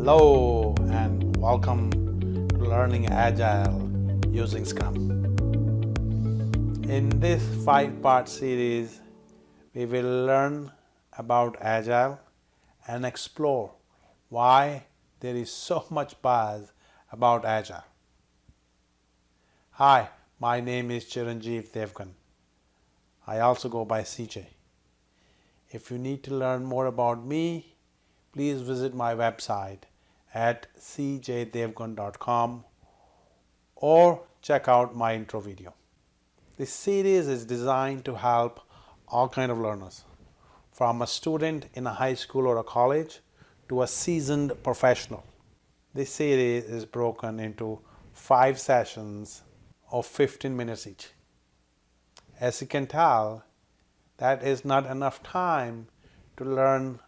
Hello and welcome to Learning Agile using Scrum. In this 5-part series, we will learn about Agile and explore why there is so much buzz about Agile. Hi, my name is Chiranjeev Devgan. I also go by CJ. If you need to learn more about me, please visit my website at cjdevgan.com or check out my intro video. This series is designed to help all kinds of learners, from a student in a high school or a college to a seasoned professional. This series is broken into 5 sessions of 15 minutes each. As you can tell, that is not enough time to learn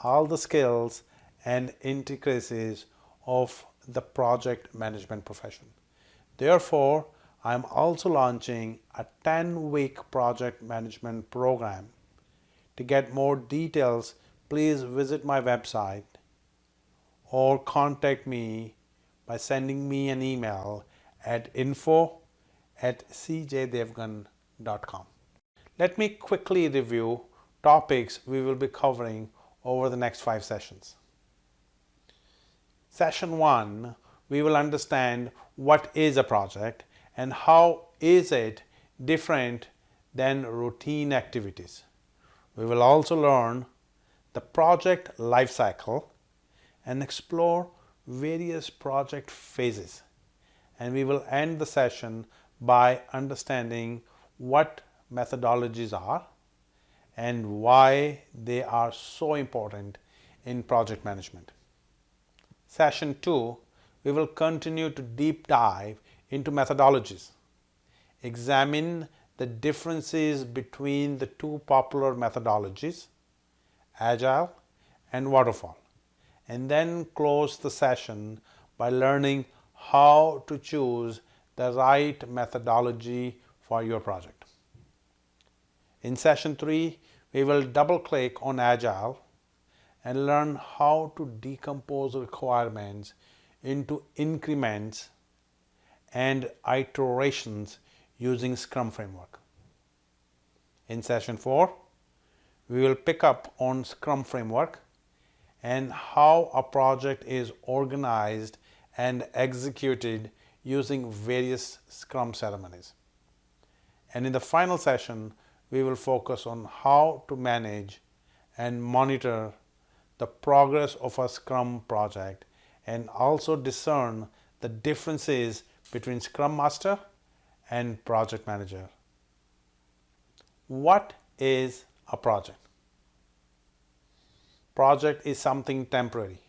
all the skills and intricacies of the project management profession. Therefore, I am also launching a 10-week project management program. To get more details, please visit my website or contact me by sending me an email at info@cjdevgan.com. Let me quickly review topics we will be covering over the next 5 sessions. Session 1, we will understand what is a project and how is it different than routine activities. We will also learn the project life cycle and explore various project phases. And we will end the session by understanding what methodologies are and why they are so important in project management. Session 2, we will continue to deep dive into methodologies, examine the differences between the 2 popular methodologies, Agile and Waterfall, and then close the session by learning how to choose the right methodology for your project. In session 3, we will double-click on Agile and learn how to decompose requirements into increments and iterations using Scrum framework. In session 4, we will pick up on Scrum framework and how a project is organized and executed using various Scrum ceremonies. And in the final session, we will focus on how to manage and monitor the progress of a Scrum project and also discern the differences between Scrum Master and Project Manager. What is a project? Project is something temporary,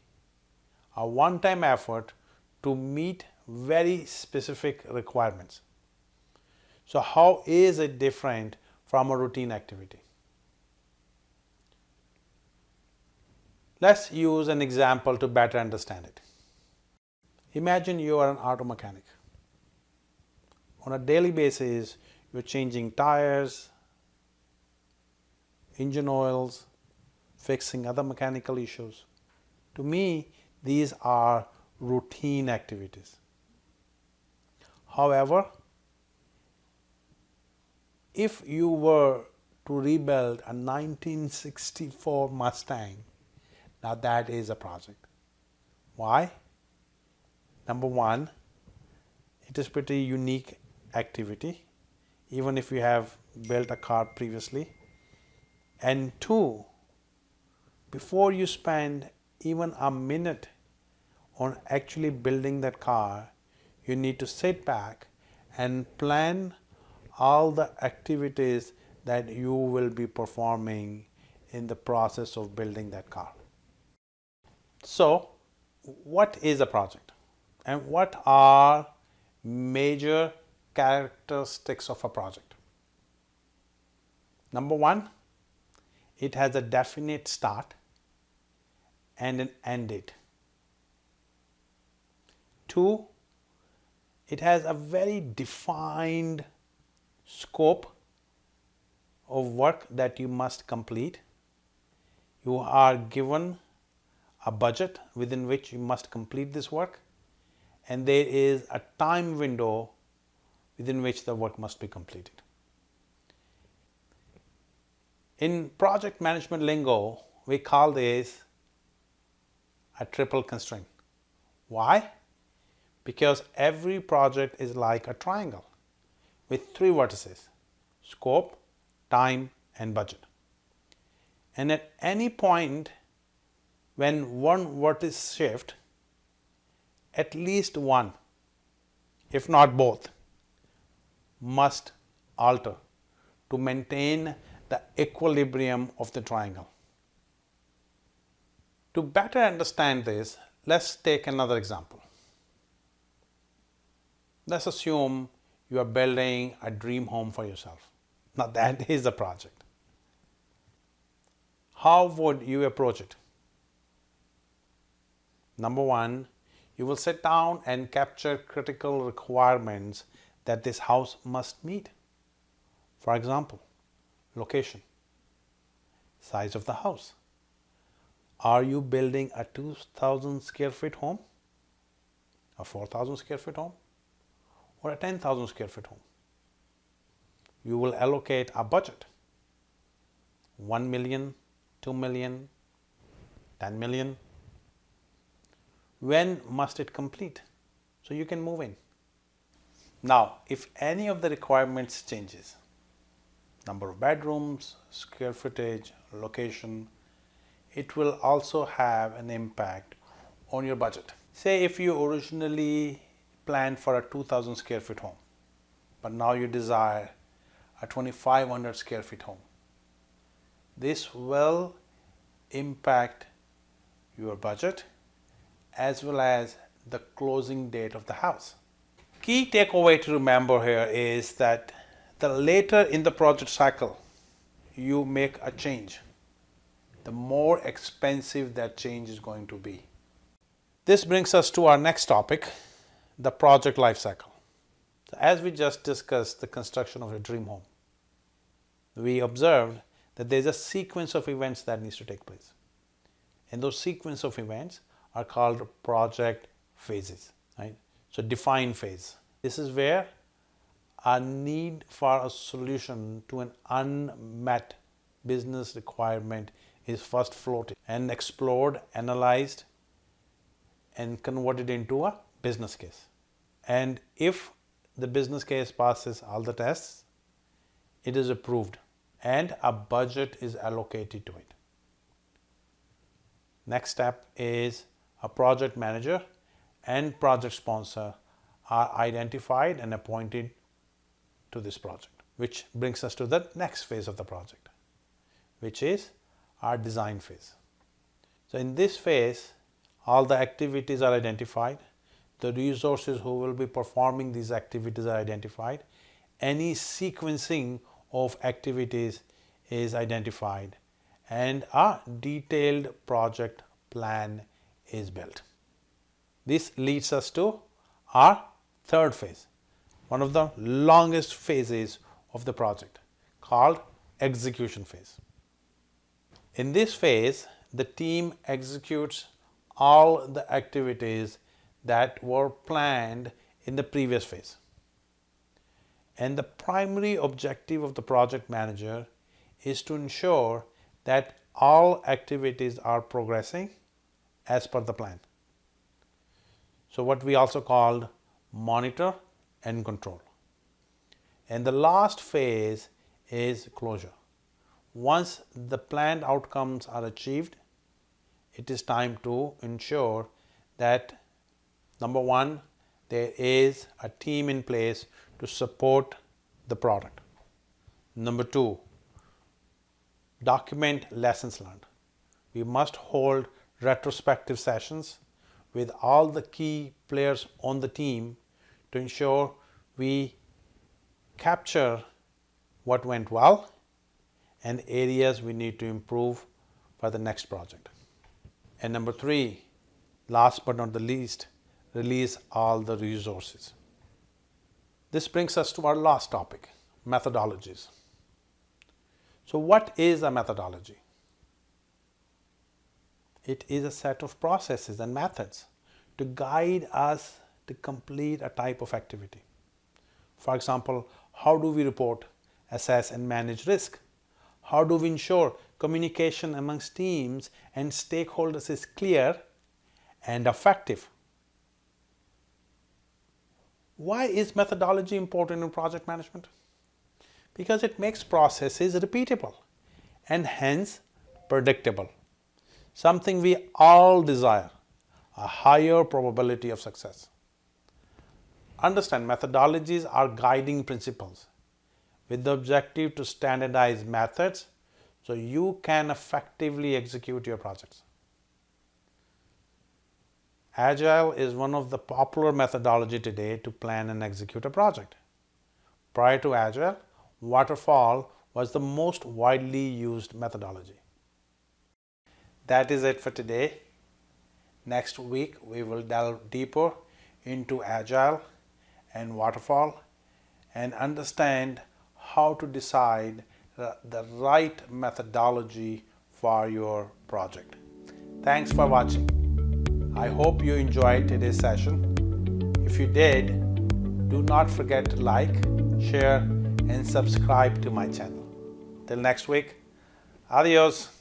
a one-time effort to meet very specific requirements. So how is it different from a routine activity? Let's use an example to better understand it. Imagine you are an auto mechanic. On a daily basis, you're changing tires, engine oils, fixing other mechanical issues. To me, these are routine activities. However, if you were to rebuild a 1964 Mustang, now that is a project. Why? Number one, it is pretty unique activity, even if you have built a car previously. And 2, before you spend even a minute on actually building that car, you need to sit back and plan all the activities that you will be performing in the process of building that car. So, what is a project? And what are major characteristics of a project? Number 1, it has a definite start and an end date. 2, it has a very defined scope of work that you must complete. You are given a budget within which you must complete this work, and there is a time window within which the work must be completed. In project management lingo, we call this a triple constraint. Why? Because every project is like a triangle with three vertices: scope, time, and budget. And at any point when one vertex shifts, at least one, if not both, must alter to maintain the equilibrium of the triangle. To better understand this, let's take another example. Let's assume you are building a dream home for yourself. Now that is a project. How would you approach it? Number one, you will sit down and capture critical requirements that this house must meet. For example, location, size of the house. Are you building a 2,000 square feet home, a 4,000 square feet home, or a 10,000 square feet home? You will allocate a budget, 1 million, 2 million, 10 million. When must it complete? So you can move in. Now, if any of the requirements changes, number of bedrooms, square footage, location, it will also have an impact on your budget. Say if you originally planned for a 2,000 square feet home, but now you desire a 2,500 square feet home. This will impact your budget as well as the closing date of the house. Key takeaway to remember here is that the later in the project cycle you make a change, the more expensive that change is going to be. This brings us to our next topic, the project life cycle. So as we just discussed the construction of a dream home, we observed that there's a sequence of events that needs to take place. And those sequence of events are called project phases, right? So define phase. This is where a need for a solution to an unmet business requirement is first floated and explored, analyzed, and converted into a business case. And if the business case passes all the tests, it is approved and a budget is allocated to it. Next step is a project manager and project sponsor are identified and appointed to this project, which brings us to the next phase of the project, which is our design phase. So in this phase, all the activities are identified, the resources who will be performing these activities are identified, any sequencing of activities is identified, and a detailed project plan is built. This leads us to our third phase, one of the longest phases of the project, called execution phase. In this phase, the team executes all the activities that were planned in the previous phase. And the primary objective of the project manager is to ensure that all activities are progressing as per the plan. So what we also called monitor and control. And the last phase is closure. Once the planned outcomes are achieved, it is time to ensure that number one, there is a team in place to support the product. Number two, document lessons learned. We must hold retrospective sessions with all the key players on the team to ensure we capture what went well and areas we need to improve for the next project. And number three, last but not the least, release all the resources. This brings us to our last topic, methodologies. So what is a methodology? It is a set of processes and methods to guide us to complete a type of activity. For example, how do we report, assess and manage risk? How do we ensure communication amongst teams and stakeholders is clear and effective? Why is methodology important in project management? Because it makes processes repeatable and hence predictable, something we all desire, a higher probability of success. Understand, methodologies are guiding principles with the objective to standardize methods so you can effectively execute your projects. Agile is one of the popular methodology today to plan and execute a project. Prior to Agile, Waterfall was the most widely used methodology. That is it for today. Next week, we will delve deeper into Agile and Waterfall and understand how to decide the right methodology for your project. Thanks for watching. I hope you enjoyed today's session. If you did, do not forget to like, share, and subscribe to my channel. Till next week, adios.